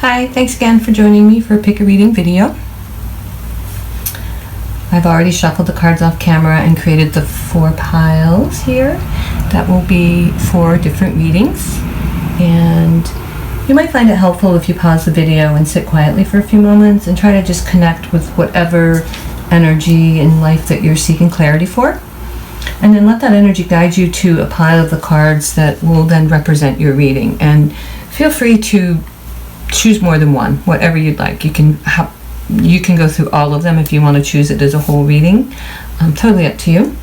Hi, thanks again for joining me for a pick a reading video. I've already shuffled the cards off camera and created the 4 piles here. That will be 4 different readings, and you might find it helpful if you pause the video and sit quietly for a few moments and try to just connect with whatever energy in life that you're seeking clarity for, and then let that energy guide you to a pile of the cards that will then represent your reading. And feel free to choose more than one, whatever you'd like. You can go through all of them if you want to choose it as a whole reading. Totally up to you.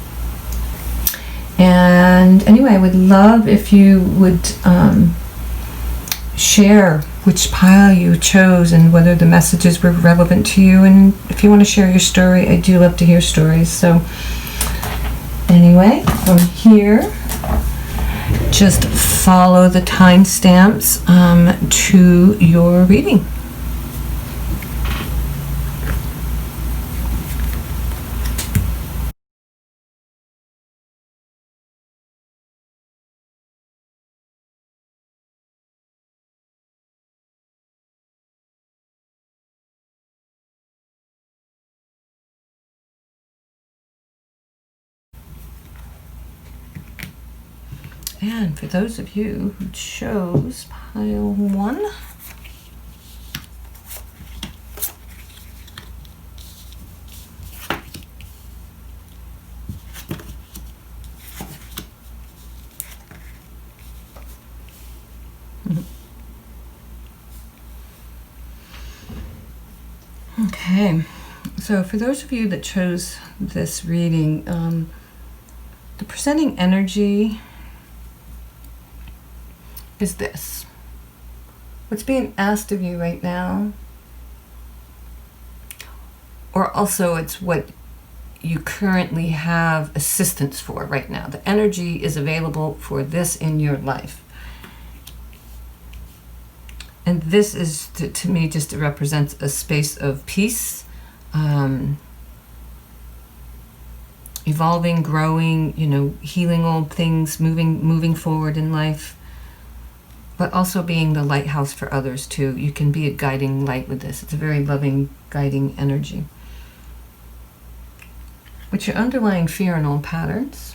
And anyway, I would love if you would share which pile you chose and whether the messages were relevant to you. And if you want to share your story, I do love to hear stories. So anyway, from here, just follow the timestamps to your reading. And for those of you who chose pile 1, okay, so for those of you that chose this reading, the presenting energy is this. What's being asked of you right now, or also it's what you currently have assistance for right now. The energy is available for this in your life. And this is, to me, just represents a space of peace, evolving, growing, healing old things, moving forward in life, but also being the lighthouse for others too. You can be a guiding light with this. It's a very loving, guiding energy. What's your underlying fear and old patterns?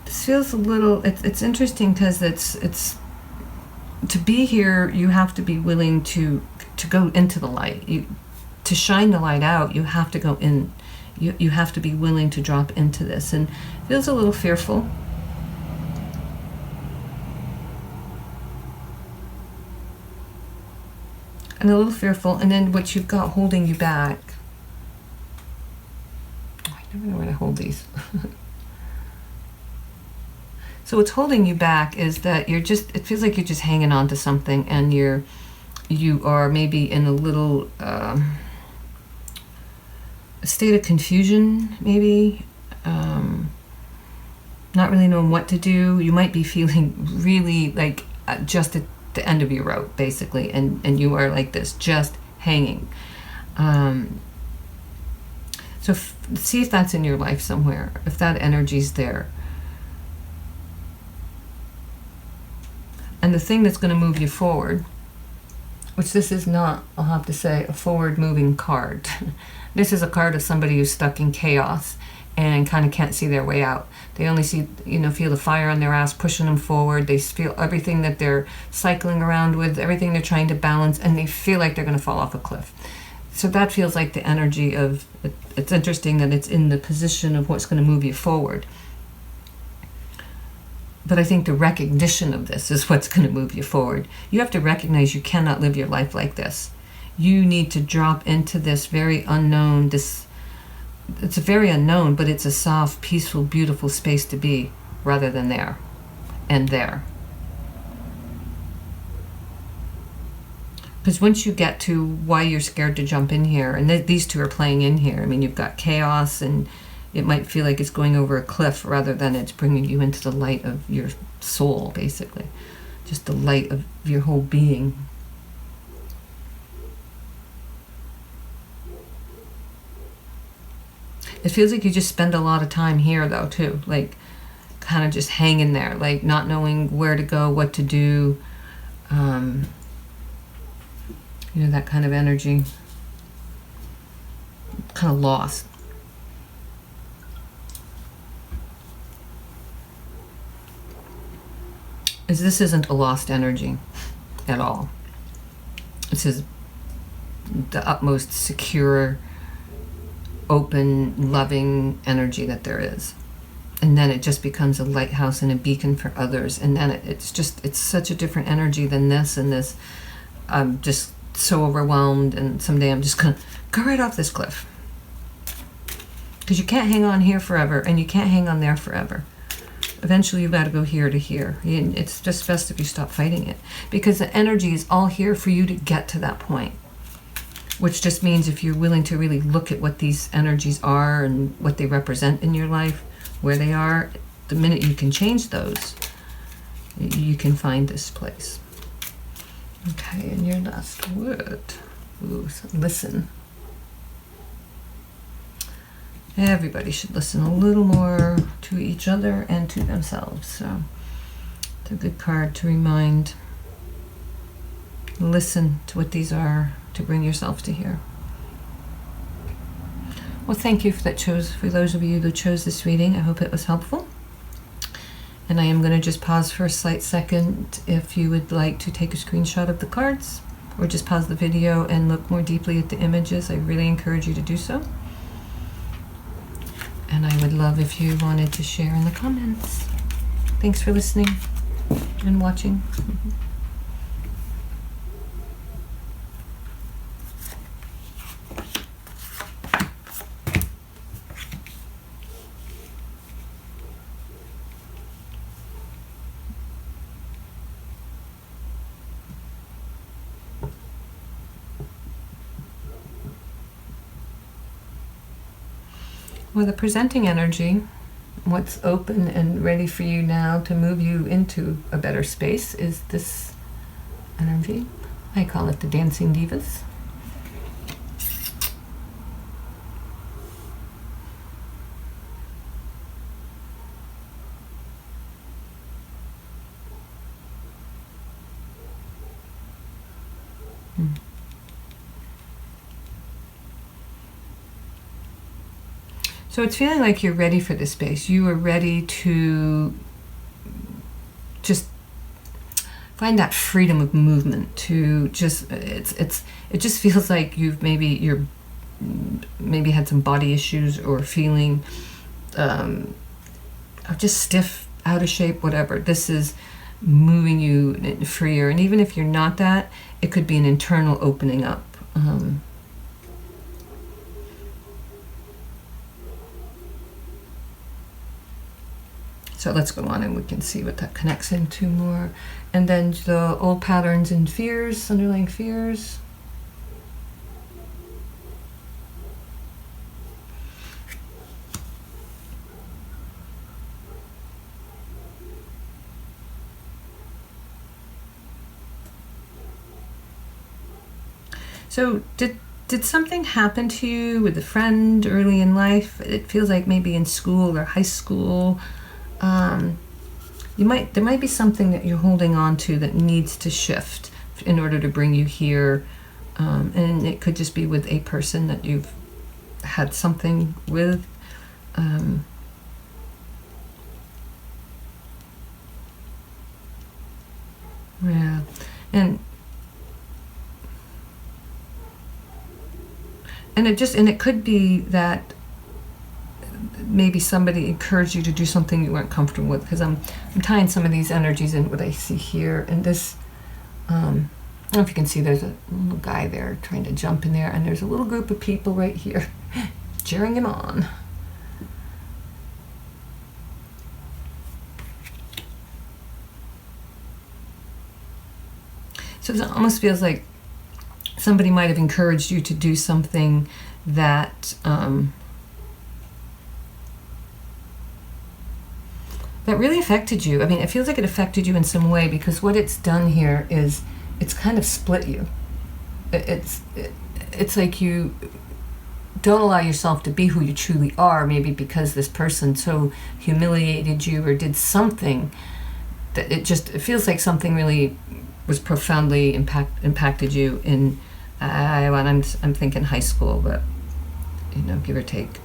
This feels a little, it's interesting because it's to be here, you have to be willing to go into the light. To shine the light out, you have to go in. You have to be willing to drop into this, and it feels a little fearful. And a little fearful, and then what you've got holding you back. Oh, I never know where to hold these. So what's holding you back is that it feels like you're just hanging on to something, and you are maybe in a little state of confusion, maybe, not really knowing what to do. You might be feeling really like just at the end of your rope, basically, and you are like this, just hanging. So see if that's in your life somewhere, if that energy's there. And the thing that's going to move you forward, which this is not, I'll have to say, a forward-moving card. This is a card of somebody who's stuck in chaos and kind of can't see their way out. They only see, feel the fire on their ass pushing them forward. They feel everything that they're cycling around with, everything they're trying to balance, and they feel like they're going to fall off a cliff. So that feels like the energy of, it's interesting that it's in the position of what's going to move you forward. But I think the recognition of this is what's going to move you forward. You have to recognize you cannot live your life like this. You need to drop into this very unknown, it's a very unknown, but it's a soft, peaceful, beautiful space to be, rather than there and there. Because once you get to why you're scared to jump in here, and these two are playing in here. I mean, you've got chaos, and it might feel like it's going over a cliff rather than it's bringing you into the light of your soul, basically. Just the light of your whole being. It feels like you just spend a lot of time here though too, like kind of just hanging there, like not knowing where to go, what to do, you know, that kind of energy, kind of lost. This isn't a lost energy at all. This is the utmost secure, open, loving energy that there is. And then it just becomes a lighthouse and a beacon for others. And then it's such a different energy than this. And this, I'm just so overwhelmed, and someday I'm just gonna go right off this cliff. Because you can't hang on here forever, and you can't hang on there forever. Eventually you've got to go here to here. It's just best if you stop fighting it, because the energy is all here for you to get to that point, which just means if you're willing to really look at what these energies are and what they represent in your life, where they are, the minute you can change those, you can find this place. Okay, and your last word. Ooh, so listen. Everybody should listen a little more to each other and to themselves. So it's a good card to remind. Listen to what these are, to bring yourself to here. Well, thank you for those of you that chose this reading. I hope it was helpful. And I am going to just pause for a slight second if you would like to take a screenshot of the cards, or just pause the video and look more deeply at the images. I really encourage you to do so. And I would love if you wanted to share in the comments. Thanks for listening and watching. Well, the presenting energy, what's open and ready for you now to move you into a better space, is this energy. I call it the Dancing Divas. So it's feeling like you're ready for this space. You are ready to just find that freedom of movement. To just it just feels like you've maybe had some body issues, or feeling just stiff, out of shape, whatever. This is moving you freer, and even if you're not that, it could be an internal opening up. So let's go on and we can see what that connects into more. And then the old patterns and fears, underlying fears. So did something happen to you with a friend early in life? It feels like maybe in school or high school. There might be something that you're holding on to that needs to shift in order to bring you here, and it could just be with a person that you've had something with. Yeah, and it could be that maybe somebody encouraged you to do something you weren't comfortable with, because I'm tying some of these energies in what I see here. And this, I don't know if you can see, there's a little guy there trying to jump in there, and there's a little group of people right here cheering him on. So it almost feels like somebody might have encouraged you to do something that that really affected you. I mean, it feels like it affected you in some way, because what it's done here is it's kind of split you. It's like you don't allow yourself to be who you truly are, maybe because this person so humiliated you or did something that it feels like something really was profoundly impacted you in, I'm thinking high school, but, give or take.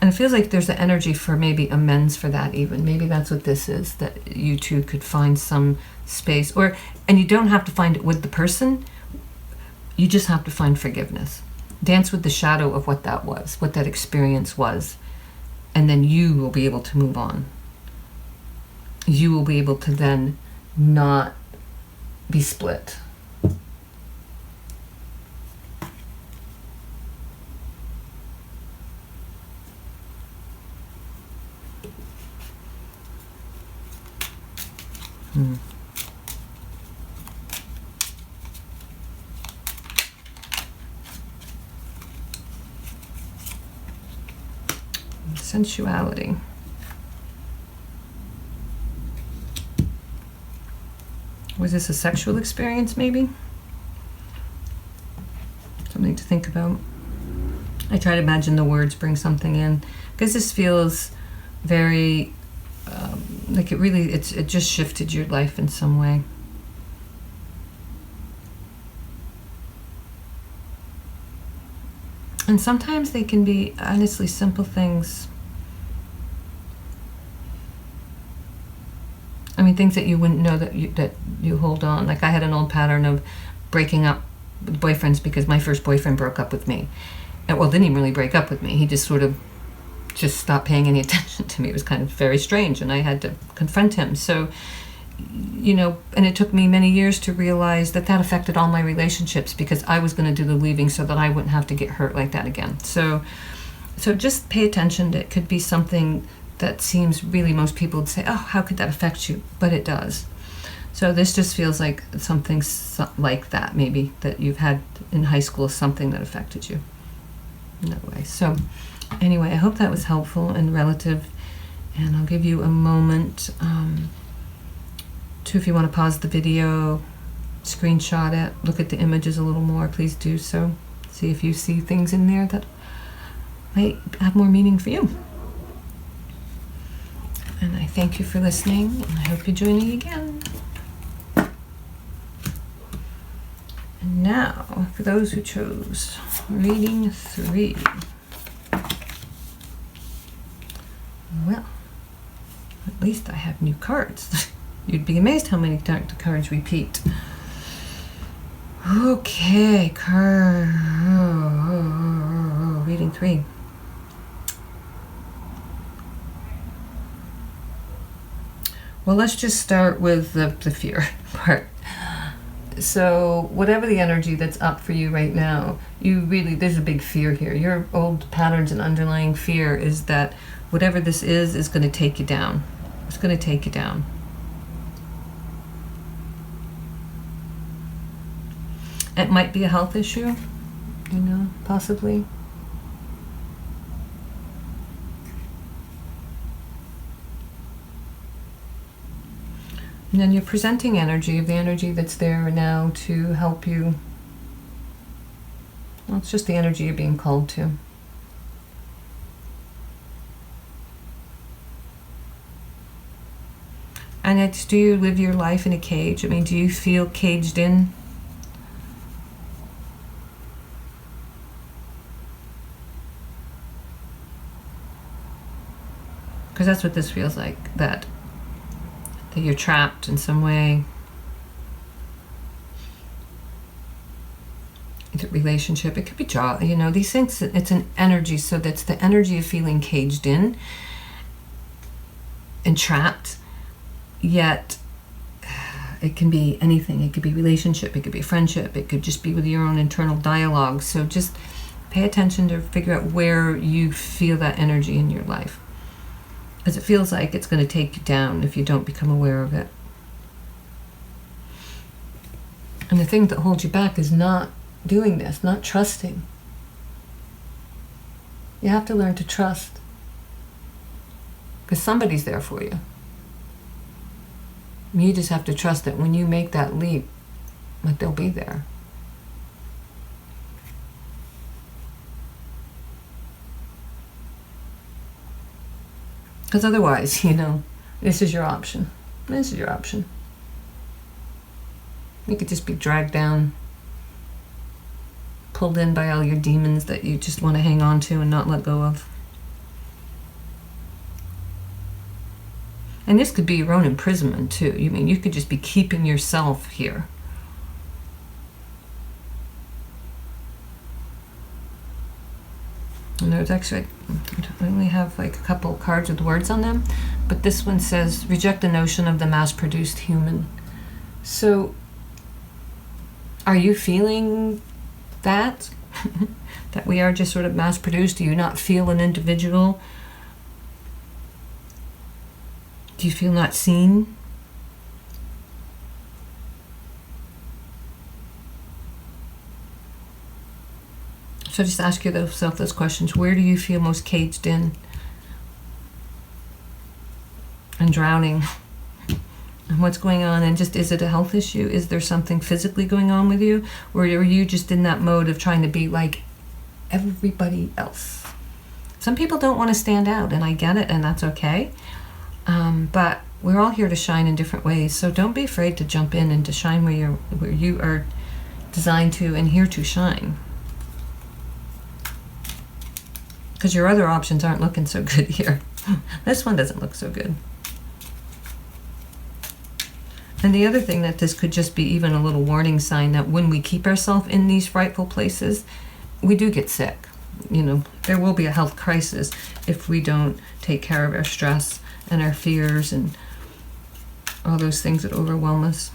And it feels like there's an energy for maybe amends for that even. Maybe that's what this is, that you two could find some space. And you don't have to find it with the person. You just have to find forgiveness. Dance with the shadow of what that was, what that experience was. And then you will be able to move on. You will be able to then not be split. Sensuality. Was this a sexual experience, maybe? Something to think about. I try to imagine the words bring something in, because this feels very like it just shifted your life in some way. And sometimes they can be honestly simple things. I mean, things that you wouldn't know that you hold on. Like, I had an old pattern of breaking up with boyfriends because my first boyfriend broke up with me. And, well, didn't even really break up with me. He just sort of stopped paying any attention to me. It was kind of very strange, and I had to confront him. So, and it took me many years to realize that affected all my relationships, because I was going to do the leaving so that I wouldn't have to get hurt like that again. So just pay attention. It could be something that seems really, most people would say, oh, how could that affect you? But it does. So this just feels like something like that, maybe, that you've had in high school, something that affected you in that way. So anyway, I hope that was helpful and relative. And I'll give you a moment to, if you want to pause the video, screenshot it, look at the images a little more, please do so. See if you see things in there that might have more meaning for you. And I thank you for listening, and I hope you join me again. And now, for those who chose reading 3. Well, at least I have new cards. You'd be amazed how many cards repeat. Okay, reading 3. Well, let's just start with the fear part. So whatever the energy that's up for you right now, there's a big fear here. Your old patterns and underlying fear is that whatever this is going to take you down. It's going to take you down. It might be a health issue, possibly. And then you're presenting energy, of the energy that's there now to help you. Well, it's just the energy you're being called to. And do you live your life in a cage? I mean, do you feel caged in? Because that's what this feels like, that you're trapped in some way. Either relationship, it could be job, these things, it's an energy, so that's the energy of feeling caged in and trapped, yet it can be anything. It could be relationship, it could be friendship, it could just be with your own internal dialogue. So just pay attention to figure out where you feel that energy in your life. Because it feels like it's going to take you down if you don't become aware of it. And the thing that holds you back is not doing this, not trusting. You have to learn to trust. Because somebody's there for you. You just have to trust that when you make that leap, that they'll be there. Because otherwise, you know, this is your option. This is your option. You could just be dragged down, pulled in by all your demons that you just want to hang on to and not let go of. And this could be your own imprisonment too. You mean you could just be keeping yourself here. And there's actually, I only have like a couple cards with words on them, but this one says, reject the notion of the mass-produced human. So, are you feeling that? That we are just sort of mass-produced? Do you not feel an individual? Do you feel not seen? So just ask yourself those questions. Where do you feel most caged in and drowning? And what's going on? And just, is it a health issue? Is there something physically going on with you? Or are you just in that mode of trying to be like everybody else? Some people don't want to stand out, and I get it, and that's okay. But we're all here to shine in different ways. So don't be afraid to jump in and to shine where you are designed to and here to shine. Because your other options aren't looking so good here. This one doesn't look so good. And the other thing, that this could just be even a little warning sign that when we keep ourselves in these frightful places, we do get sick. You know, there will be a health crisis if we don't take care of our stress and our fears and all those things that overwhelm us.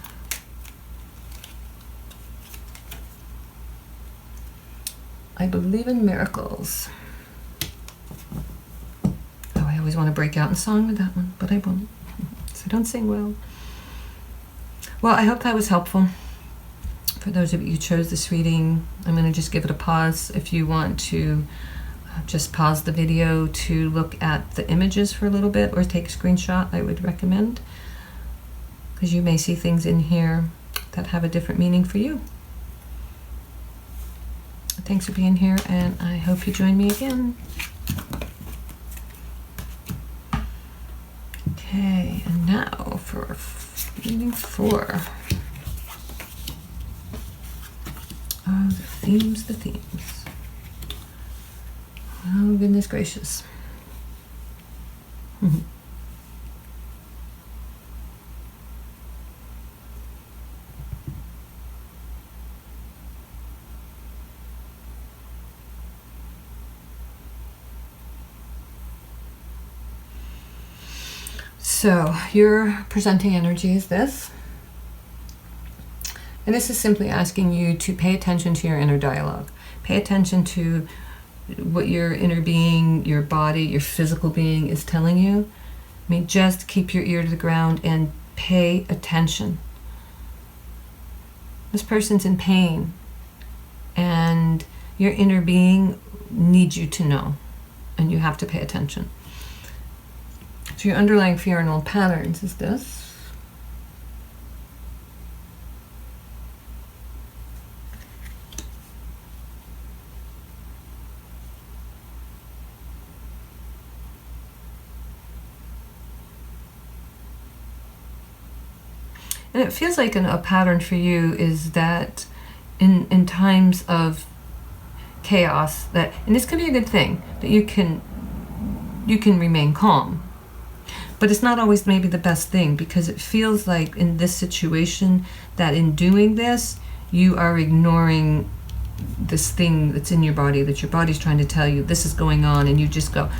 I believe in miracles. I always want to break out in song with that one, but I won't. So don't sing well. Well, I hope that was helpful. For those of you who chose this reading, I'm going to just give it a pause. If you want to just pause the video to look at the images for a little bit or take a screenshot, I would recommend. Because you may see things in here that have a different meaning for you. Thanks for being here, and I hope you join me again. Okay, and now for reading 4. Oh, the themes. Oh, goodness gracious. So, your presenting energy is this. And this is simply asking you to pay attention to your inner dialogue. Pay attention to what your inner being, your body, your physical being is telling you. I mean, just keep your ear to the ground and pay attention. This person's in pain, and your inner being needs you to know, and you have to pay attention. So your underlying fear and old patterns is this. And it feels like a pattern for you is that in times of chaos, that, and this can be a good thing, that you can remain calm. But it's not always maybe the best thing, because it feels like in this situation that in doing this, you are ignoring this thing that's in your body, that your body's trying to tell you this is going on, and you just go,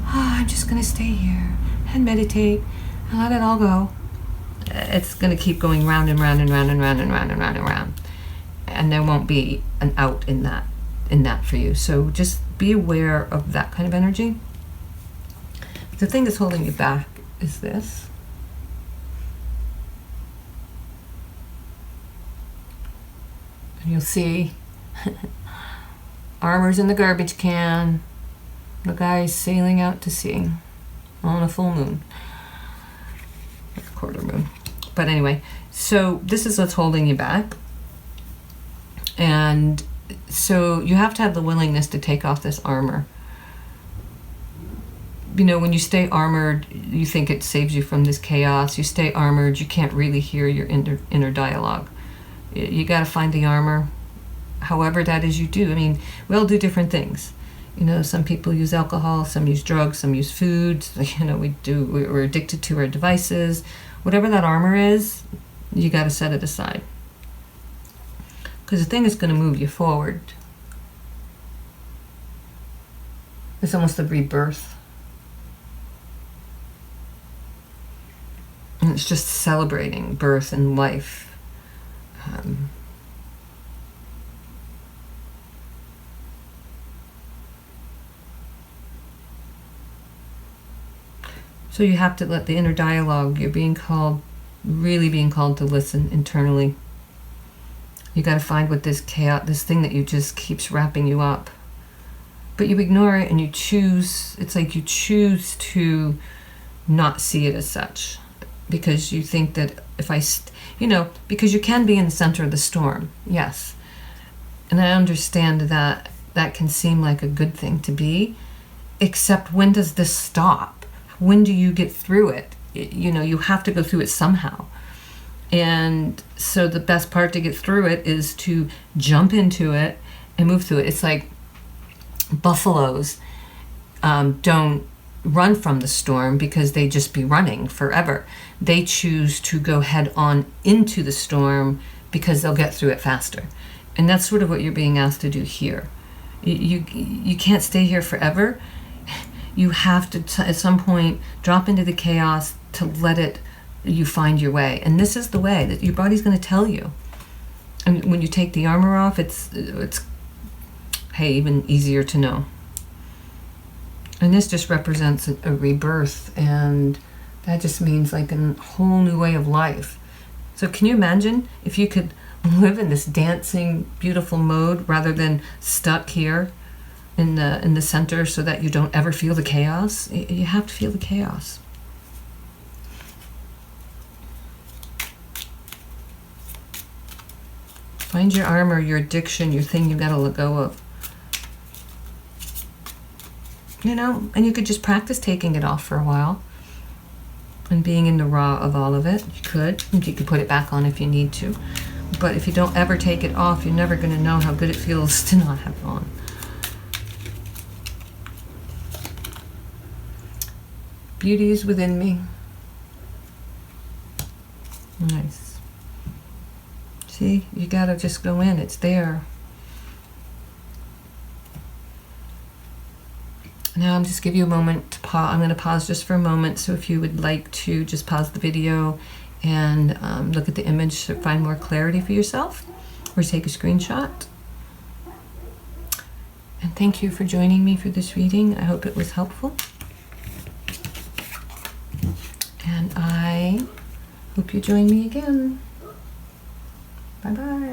I'm just going to stay here and meditate and let it all go. It's going to keep going round and round and round and round and round and round and round. And there won't be an out in that for you. So just be aware of that kind of energy. The thing that's holding you back is this. And you'll see armor's in the garbage can. The guy's sailing out to sea on a full moon. Like a quarter moon. But anyway, so this is what's holding you back. And so you have to have the willingness to take off this armor. you know, when you stay armored, you think it saves you from this chaos. You stay armored, you can't really hear your inner dialogue. You got to find the armor, however that is you do. I mean, we all do different things. You know, some people use alcohol, some use drugs, some use food. You know, we're addicted to our devices. Whatever that armor is, you got to set it aside. Because the thing is going to move you forward. It's almost a rebirth. And it's just celebrating birth and life. So you have to let the inner dialogue, you're being called, really being called to listen internally. You got to find what this chaos, this thing that you just keeps wrapping you up. But you ignore it and you choose, it's like you choose to not see it as such. Because you think that if you know, because you can be in the center of the storm, yes. And I understand that that can seem like a good thing to be, except when does this stop? When do you get through it? You know, you have to go through it somehow. And so the best part to get through it is to jump into it and move through it. It's like buffaloes don't run from the storm because they just be running forever. They choose to go head on into the storm because they'll get through it faster. And that's sort of what you're being asked to do here. You can't stay here forever. You have to at some point drop into the chaos to let you find your way. And this is the way that your body's going to tell you. And when you take the armor off, it's hey, even easier to know. And this just represents a rebirth, and that just means like a whole new way of life. So can you imagine if you could live in this dancing, beautiful mode rather than stuck here in the center so that you don't ever feel the chaos? You have to feel the chaos. Find your armor, your addiction, your thing you gotta let go of. You know, and you could just practice taking it off for a while and being in the raw of all of it. You could put it back on if you need to. But if you don't ever take it off, you're never going to know how good it feels to not have it on. Beauty is within me. Nice. See, you got to just go in. It's there. Now I'm just give you a moment to pause. I'm going to pause just for a moment. So if you would like to just pause the video and look at the image to find more clarity for yourself, or take a screenshot. And thank you for joining me for this reading. I hope it was helpful. And I hope you join me again. Bye-bye.